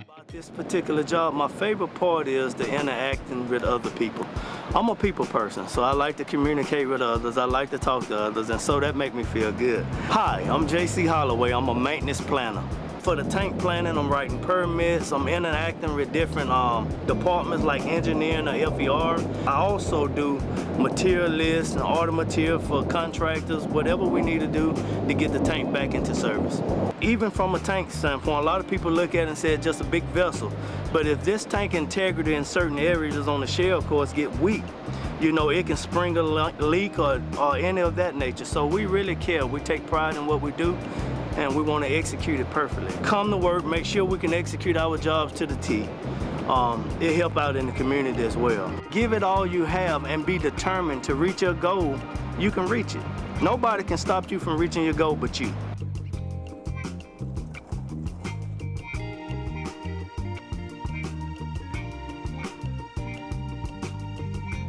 About this particular job, my favorite part is the interacting with other people. I'm a people person, so I like to communicate with others, I like to talk to others, and so that makes me feel good. Hi, I'm J.C. Holloway, I'm a maintenance planner. For the tank planning, I'm writing permits, I'm interacting with different departments like engineering or FER. I also do material lists and order material for contractors, whatever we need to do to get the tank back into service. Even from a tank standpoint, a lot of people look at it and say it's just a big vessel. But if this tank integrity in certain areas on the shell course get weak, you know, it can spring a leak or any of that nature. So we really care. We take pride in what we do, and we want to execute it perfectly. Come to work, make sure we can execute our jobs to the T. It help out in the community as well. Give it all you have and be determined to reach your goal. You can reach it. Nobody can stop you from reaching your goal but you.